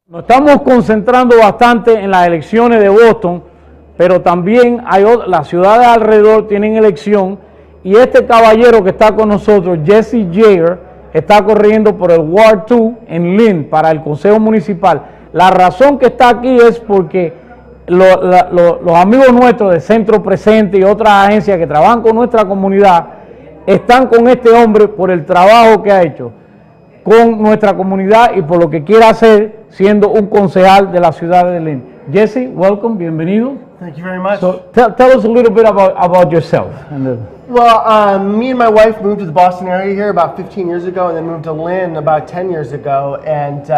Nos estamos concentrando bastante en las elecciones de Boston, pero también las ciudades alrededor tienen elección y este caballero que está con nosotros, Jesse Jaeger, está corriendo por el Ward 2 en Lynn para el Consejo Municipal. La razón que está aquí es porque los amigos nuestros de Centro Presente y otras agencias que trabajan con nuestra comunidad están con este hombre por el trabajo que ha hecho con nuestra comunidad y por lo que quiere hacer siendo un concejal de la ciudad de Lynn. Jesse, welcome, bienvenido. Thank you very much. So tell us a little bit about yourself. Well, me and my wife moved to the Boston area here about 15 years ago, and then moved to Lynn about 10 years ago. And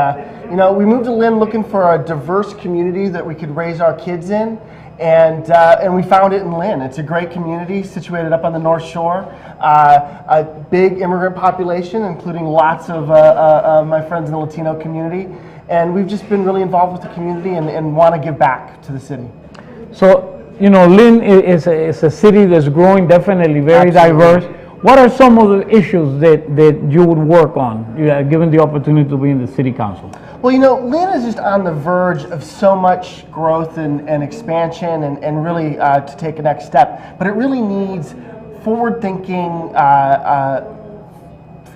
we moved to Lynn looking for a diverse community that we could raise our kids in. And we found it in Lynn. It's a great community situated up on the North Shore. A big immigrant population, including lots of my friends in the Latino community. And we've just been really involved with the community and want to give back to the city. So, Lynn is a city that's growing, definitely very diverse. What are some of the issues that you would work on, given the opportunity to be in the city council? Well, Lynn is just on the verge of so much growth and expansion and really to take a next step. But it really needs forward-thinking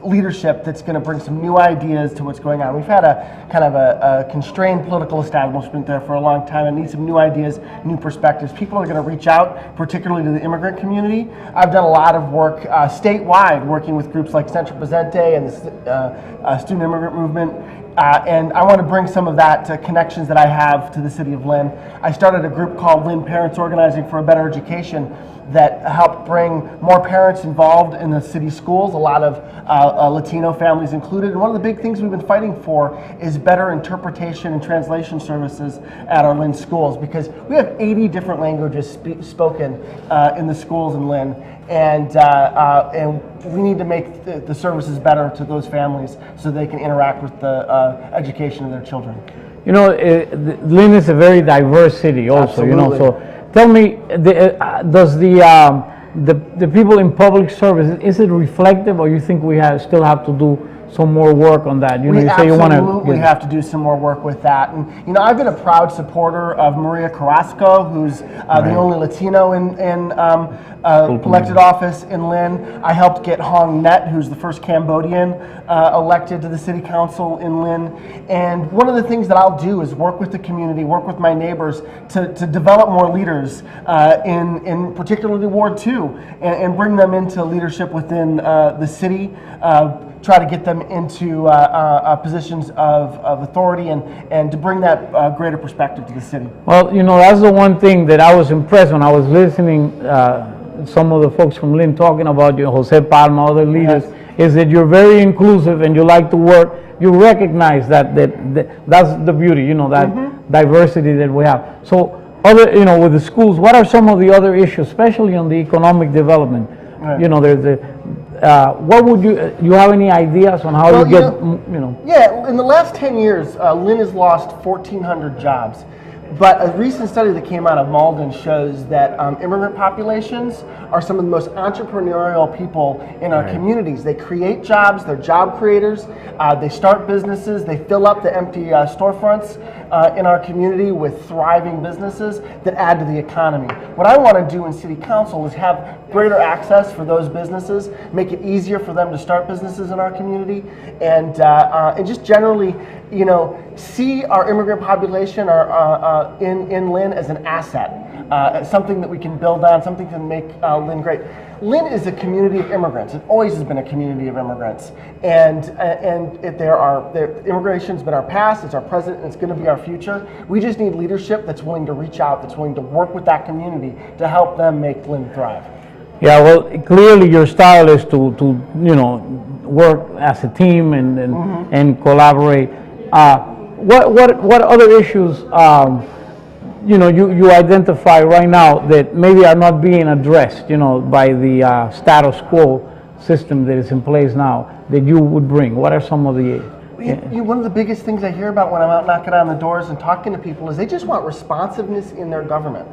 leadership that's going to bring some new ideas to what's going on. We've had a kind of a constrained political establishment there for a long time and need some new ideas, new perspectives. People are going to reach out, particularly to the immigrant community. I've done a lot of work statewide, working with groups like Centro Presente and the Student Immigrant Movement. And I want to bring some of that to connections that I have to the city of Lynn. I started a group called Lynn Parents Organizing for a Better Education that helped bring more parents involved in the city schools, a lot of Latino families included. And one of the big things we've been fighting for is better interpretation and translation services at our Lynn schools, because we have 80 different languages spoken in the schools in Lynn. And we need to make the services better to those families so they can interact with the education of their children. Lynn is a very diverse city also. Absolutely. So tell me, does the people in public service, is it reflective, or you think we still have to do some more work on that? We absolutely have to do some more work with that. And I've been a proud supporter of Maria Carrasco, who's the only Latino in elected office in Lynn. I helped get Hong Net, who's the first Cambodian elected to the city council in Lynn. And one of the things that I'll do is work with the community, work with my neighbors to develop more leaders in particularly Ward 2 and bring them into leadership within the city. Try to get them into positions of authority and to bring that greater perspective to the city. Well, that's the one thing that I was impressed when I was listening some of the folks from Lynn talking about Jose Palma, other leaders, is that you're very inclusive and you like to work. You recognize that's the beauty, that diversity that we have. So with the schools, what are some of the other issues, especially on the economic development? Right. There's what would you have any ideas on how you get, Yeah, in the last 10 years, Lynn has lost 1,400 jobs. But a recent study that came out of Malden shows that immigrant populations are some of the most entrepreneurial people in our communities. They create jobs, they're job creators, they start businesses, they fill up the empty storefronts in our community with thriving businesses that add to the economy. What I want to do in City Council is have greater access for those businesses, make it easier for them to start businesses in our community, and just generally, see our immigrant population in Lynn as an asset, something that we can build on, something to make Lynn great. Lynn is a community of immigrants. It always has been a community of immigrants, and immigration's been our past, it's our present, and it's going to be our future. We just need leadership that's willing to reach out, that's willing to work with that community to help them make Lynn thrive. Yeah, well, clearly your style is to work as a team and collaborate. What other issues you identify right now that maybe are not being addressed by the status quo system that is in place now that you would bring? What are some of the One of the biggest things I hear about when I'm out knocking on the doors and talking to people is they just want responsiveness in their government.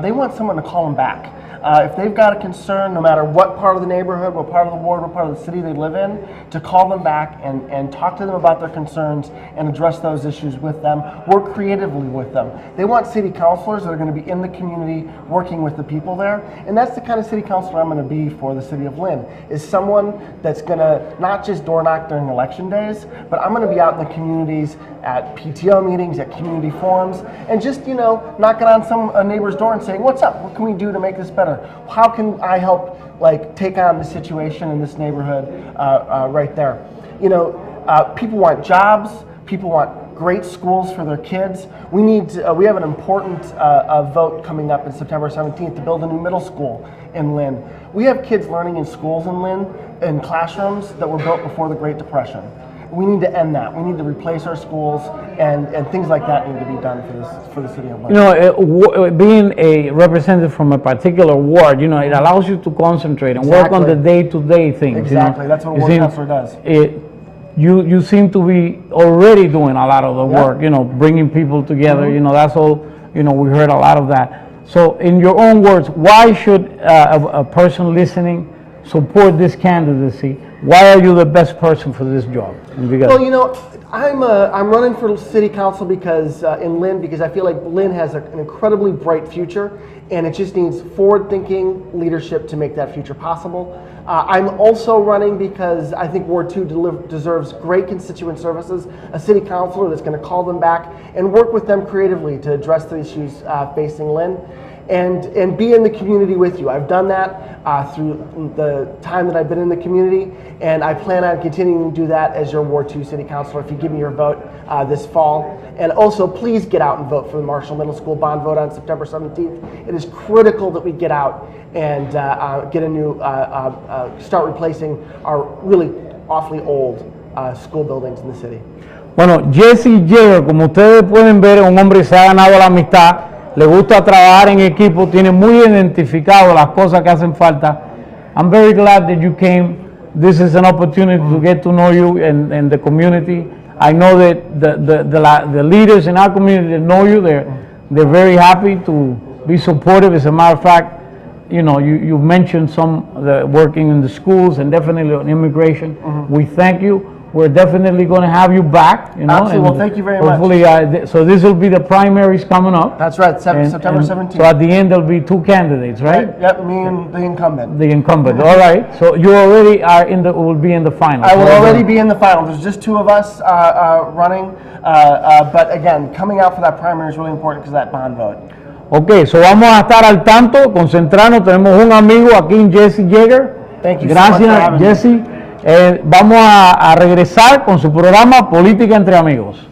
They want someone to call them back. if they've got a concern, no matter what part of the neighborhood, what part of the ward, what part of the city they live in, to call them back and talk to them about their concerns and address those issues with them, work creatively with them. They want city councilors that are going to be in the community working with the people there, and that's the kind of city councilor I'm going to be for the city of Lynn, is someone that's going to not just door knock during election days, but I'm going to be out in the communities at PTO meetings, at community forums, and just, you know, knocking on some neighbor's door and saying, what's up? What can we do to make this better? How can I help, like, take on the situation in this neighborhood right there? You know, people want jobs, people want great schools for their kids. We have an important vote coming up in September 17th to build a new middle school in Lynn. We have kids learning in schools in Lynn, in classrooms that were built before the Great Depression. We need to end that. We need to replace our schools, and things like that need to be done for the city of Lynn. You know, being a representative from a particular ward, you know, it allows you to concentrate and work on the day-to-day things. Exactly, you know? That's what a ward councilor does. You seem to be already doing a lot of the work, you know, bringing people together, you know, that's all, you know, we heard a lot of that. So in your own words, why should a person listening support this candidacy? Why are you the best person for this job? Well, you know, I'm running for city council because in Lynn, because I feel like Lynn has an incredibly bright future, and it just needs forward-thinking leadership to make that future possible. I'm also running because I think Ward 2 deserves great constituent services, a city councilor that's going to call them back and work with them creatively to address the issues facing Lynn, and be in the community with you. I've done that through the time that I've been in the community, and I plan on continuing to do that as your Ward 2 city councilor if you give me your vote this fall. And also, please get out and vote for the Marshall Middle School bond vote on September 17th. It is critical that we get out and get a new, start replacing our really awfully old school buildings in the city. Bueno, Jesse Jaeger, como ustedes pueden ver, es un hombre que se ha ganado la amistad, le gusta trabajar en equipo, tiene muy identificado las cosas que hacen falta. I'm very glad that you came. This is an opportunity to get to know you and the community. I know that the leaders in our community that know you, they're very happy to be supportive. As a matter of fact, you know, you mentioned some working in the schools and definitely on immigration. We thank you. We're definitely going to have you back. You know, absolutely. Well, thank you very much. Hopefully, so this will be the primaries coming up. That's right, September 17th. So at the end, there'll be 2 candidates, right? Yep, me and the incumbent. The incumbent. All right. So you already are will be in the final. I will already be in the final. There's just 2 of us running, but again, coming out for that primary is really important because of that bond vote. Ok, so vamos a estar al tanto, concentrarnos. Tenemos un amigo aquí en Jesse Jaeger. Thank you. Gracias, Jesse. Vamos a regresar con su programa Política Entre Amigos.